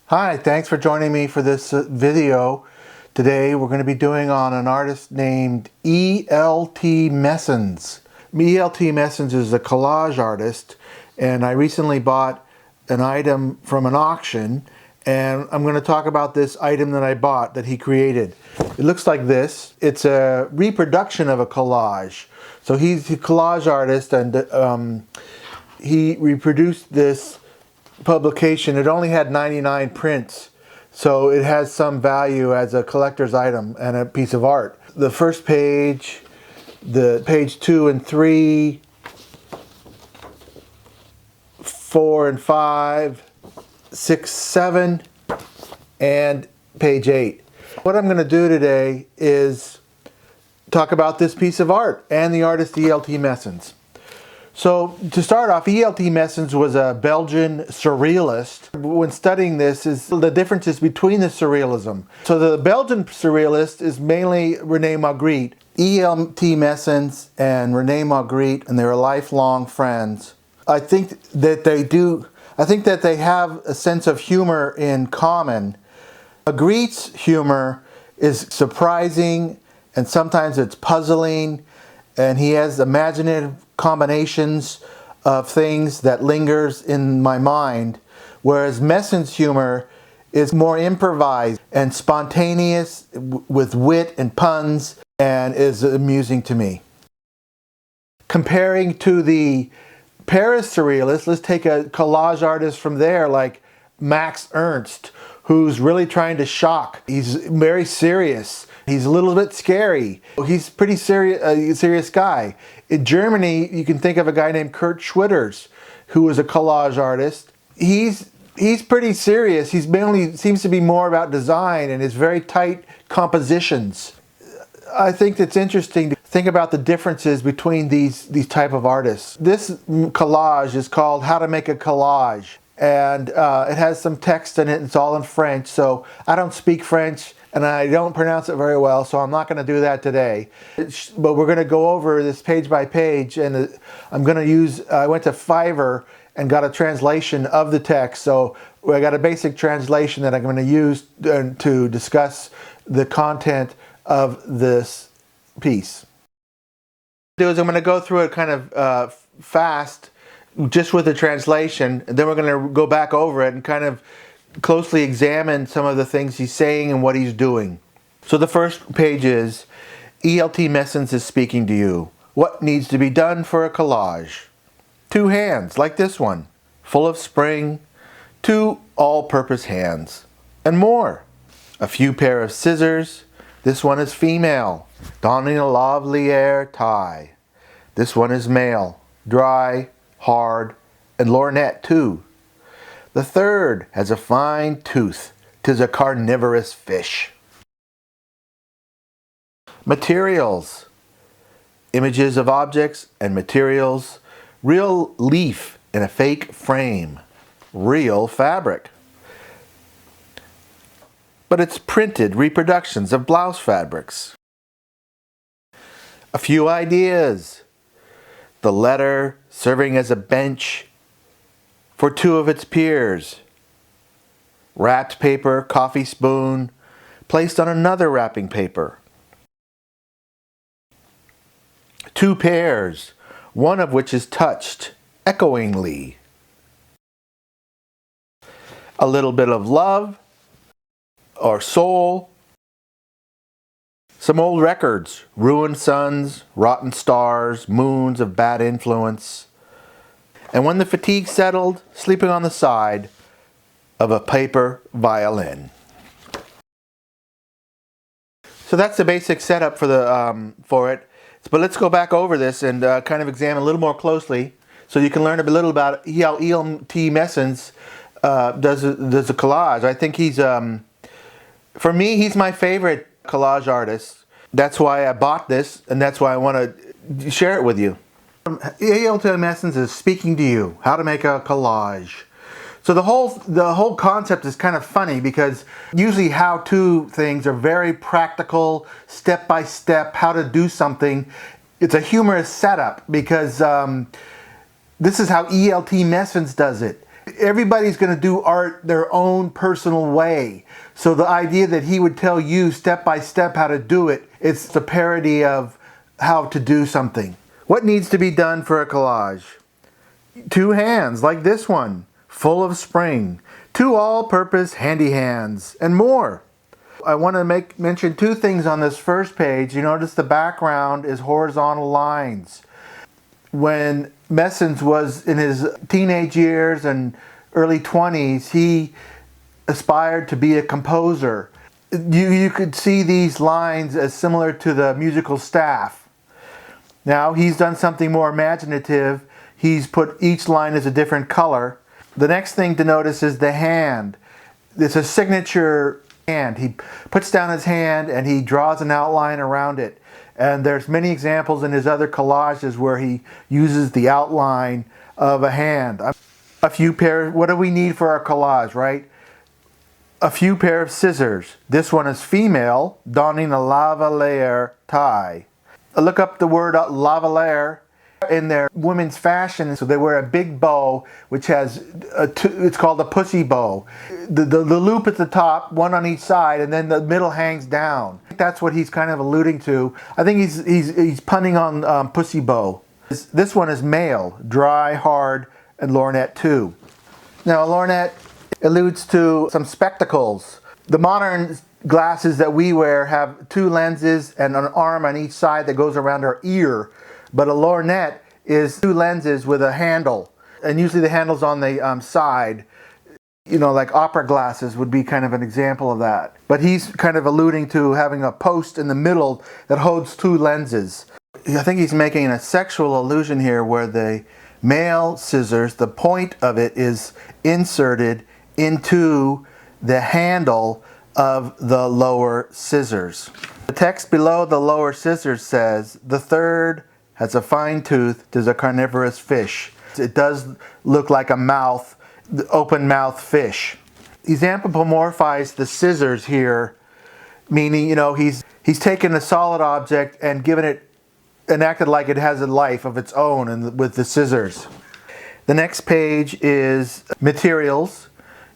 Hi, thanks for joining me for this video. Today we're going to be doing on an artist named E.L.T. Mesens. E.L.T. Mesens is a collage artist, and I recently bought an item from an auction, and I'm going to talk about this item that I bought that he created. It looks like this. It's a reproduction of a collage. So he's a collage artist, and he reproduced this publication. It only had 99 prints, so it has some value as a collector's item and a piece of art. The first page, the page 2 and 3, 4 and 5, 6, 7, and page 8. What I'm going to do today is talk about this piece of art and the artist E.L.T. Mesens. So to start off, E.L.T. Mesens was a Belgian surrealist. When studying this is the differences between the surrealism. So the Belgian surrealist is mainly René Magritte. E.L.T. Mesens and René Magritte, and they're lifelong friends. I think that they have a sense of humor in common. Magritte's humor is surprising, and sometimes it's puzzling, and he has imaginative combinations of things that lingers in my mind, whereas Mesens' humor is more improvised and spontaneous with wit and puns, and is amusing to me. Comparing to the Paris Surrealist, let's take a collage artist from there like Max Ernst, who's really trying to shock. He's very serious. He's a little bit scary. He's pretty serious guy. In Germany, you can think of a guy named Kurt Schwitters, who was a collage artist. He's pretty serious. He's mainly seems to be more about design and his very tight compositions. I think it's interesting to think about the differences between these type of artists. This collage is called How to Make a Collage, and it has some text in it. It's all in French, so I don't speak French and I don't pronounce it very well, so I'm not going to do that today. But we're going to go over this page by page, and I'm going to use, I went to Fiverr and got a translation of the text, so I got a basic translation that I'm going to use to discuss the content of this piece. What I'm going to go through it kind of fast, just with the translation, and then we're going to go back over it and kind of closely examine some of the things he's saying and what he's doing. So the first page is, E.L.T. Mesens is speaking to you. What needs to be done for a collage? 2 hands, like this one, full of spring, 2 all-purpose hands, and more. A few pair of scissors. This one is female, donning a lavalier tie. This one is male, dry, hard, and lorette too. The third has a fine tooth. 'Tis a carnivorous fish. Materials. Images of objects and materials. Real leaf in a fake frame. Real fabric. But it's printed reproductions of blouse fabrics. A few ideas. The letter serving as a bench for 2 of its peers. Wrapped paper, coffee spoon, placed on another wrapping paper. 2 pairs, one of which is touched echoingly. A little bit of love or soul. Some old records, ruined suns, rotten stars, moons of bad influence. And when the fatigue settled, sleeping on the side of a paper violin. So that's the basic setup for it. But let's go back over this and kind of examine a little more closely, so you can learn a little about how E.L.T. Mesens does a collage. I think he's, for me, he's my favorite collage artist. That's why I bought this, and that's why I want to share it with you. E.L.T. Mesens is speaking to you. How to make a collage. So the whole concept is kind of funny, because usually how-to things are very practical, step-by-step, how to do something. It's a humorous setup, because this is how E.L.T. Mesens does it. everybody's going to do art their own personal way. So the idea that he would tell you step by step how to do it, it's the parody of how to do something. What needs to be done for a collage? 2 hands like this one, full of spring. 2 all-purpose handy hands, and more. I want to mention 2 things on this first page. You notice the background is horizontal lines. When Mesens was in his teenage years and early 20s, he aspired to be a composer. You could see these lines as similar to the musical staff. Now he's done something more imaginative. He's put each line as a different color. The next thing to notice is the hand. It's a signature hand. He puts down his hand and he draws an outline around it. And there's many examples in his other collages where he uses the outline of a hand. A few pairs, what do we need for our collage, right? A few pair of scissors. This one is female, donning a lavalier tie. Look up the word lavalier in their women's fashion. So they wear a big bow, which has, it's called a pussy bow. The loop at the top, one on each side, and then the middle hangs down. That's what he's kind of alluding to. I think he's punning on pussy bow. This one is male, dry, hard, and lorgnette too. Now a lorgnette alludes to some spectacles. The modern glasses that we wear have 2 lenses and an arm on each side that goes around our ear. But a lorgnette is 2 lenses with a handle. And usually the handle's on the side. You know, like opera glasses would be kind of an example of that. But he's kind of alluding to having a post in the middle that holds 2 lenses. I think he's making a sexual allusion here where the male scissors, the point of it is inserted into the handle of the lower scissors. The text below the lower scissors says, "The third has a fine tooth, 'tis a carnivorous fish." It does look like a mouth, the open mouth fish. He's anthropomorphized the scissors here, meaning, you know, he's taken a solid object and given it and acted like it has a life of its own and with the scissors. The next page is materials,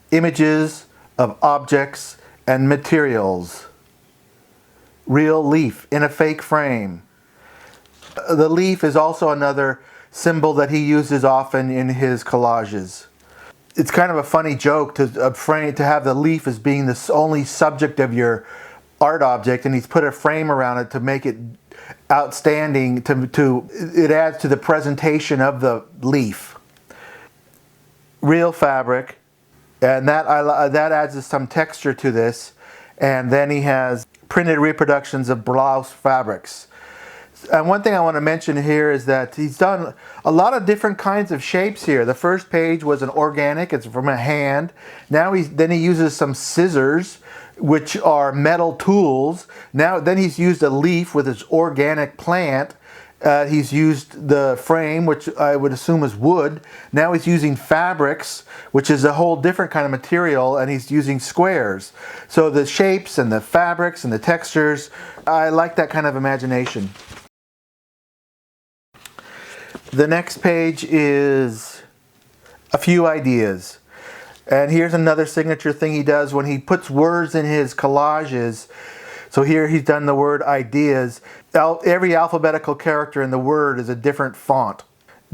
images of objects and materials. Real leaf in a fake frame. The leaf is also another symbol that he uses often in his collages. It's kind of a funny joke to have the leaf as being the only subject of your art object, and he's put a frame around it to make it outstanding. It adds to the presentation of the leaf. Real fabric, and that adds some texture to this. And then he has printed reproductions of blouse fabrics. And one thing I want to mention here is that he's done a lot of different kinds of shapes here. The first page was an organic, it's from a hand. Now he uses some scissors, which are metal tools. Then he's used a leaf with his organic plant. He's used the frame, which I would assume is wood. Now he's using fabrics, which is a whole different kind of material, and he's using squares. So the shapes and the fabrics and the textures, I like that kind of imagination. The next page is a few ideas. And here's another signature thing he does when he puts words in his collages. So here he's done the word ideas. Every alphabetical character in the word is a different font.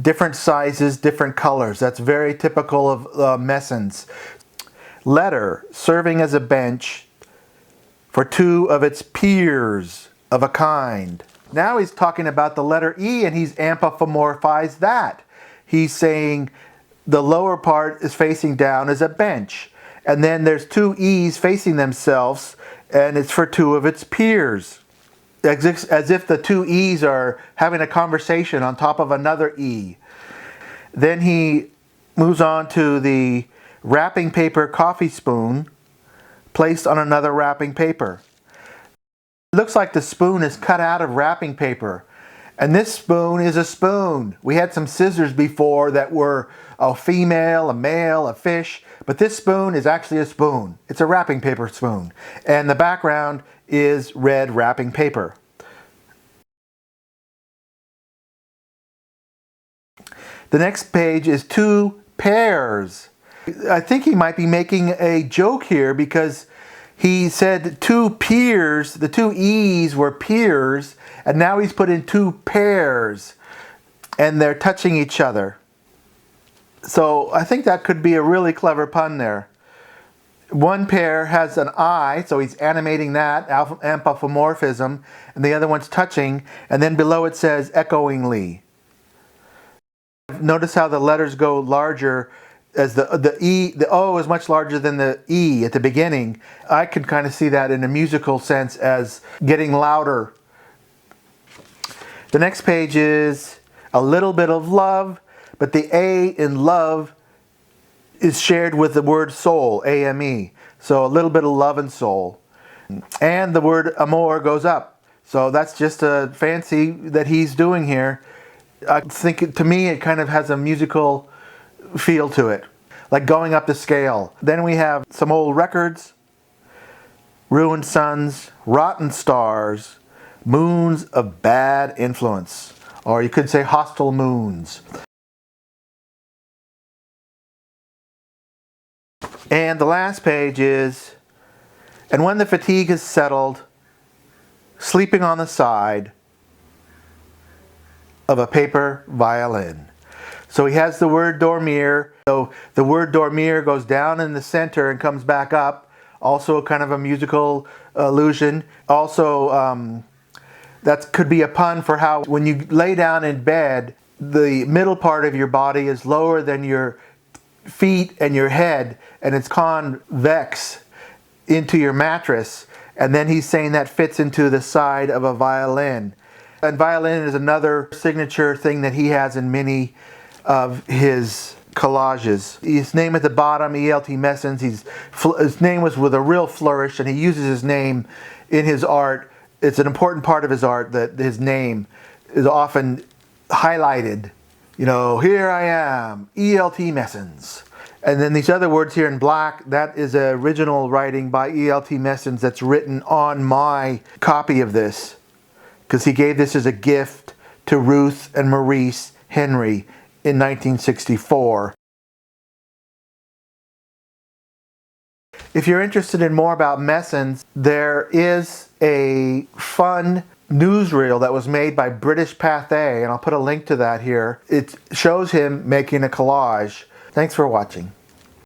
Different sizes, different colors. That's very typical of Mesens. Letter, serving as a bench for 2 of its peers of a kind. Now he's talking about the letter E, and he's anthropomorphized that. He's saying the lower part is facing down as a bench. And then there's 2 E's facing themselves, and it's for 2 of its peers. As if the 2 E's are having a conversation on top of another E. Then he moves on to the wrapping paper coffee spoon placed on another wrapping paper. It looks like the spoon is cut out of wrapping paper. And this spoon is a spoon. We had some scissors before that were a female, a male, a fish, but this spoon is actually a spoon. It's a wrapping paper spoon. And the background is red wrapping paper. The next page is 2 pairs. I think he might be making a joke here because he said two peers, the two E's were peers, and now he's put in two pairs, and they're touching each other. So I think that could be a really clever pun there. One pair has an eye, so he's animating that, anthropomorphism, and the other one's touching, and then below it says echoingly. Notice how the letters go larger as the O is much larger than the E at the beginning. I can kind of see that in a musical sense as getting louder. The next page is a little bit of love, but the A in love is shared with the word soul, A-M-E. So a little bit of love and soul. And the word amor goes up. So that's just a fancy that he's doing here. I think, to me, it kind of has a musical feel to it, like going up the scale. Then we have some old records, ruined suns, rotten stars, moons of bad influence, or you could say hostile moons. And the last page is, and when the fatigue is settled, sleeping on the side of a paper violin. So he has the word dormir. So the word dormir goes down in the center and comes back up. Also kind of a musical allusion. Also, that could be a pun for how when you lay down in bed, the middle part of your body is lower than your feet and your head, and it's convex into your mattress. And then he's saying that fits into the side of a violin. And violin is another signature thing that he has in many of his collages. His name at the bottom, E.L.T. Mesens, his name was with a real flourish, and he uses his name in his art. It's an important part of his art that his name is often highlighted. You know, here I am, E.L.T. Mesens. And then these other words here in black, that is an original writing by E.L.T. Mesens that's written on my copy of this, because he gave this as a gift to Ruth and Maurice Henry in 1964. If you're interested in more about Mesens, there is a fun newsreel that was made by British Pathé, and I'll put a link to that here. It shows him making a collage. Thanks for watching.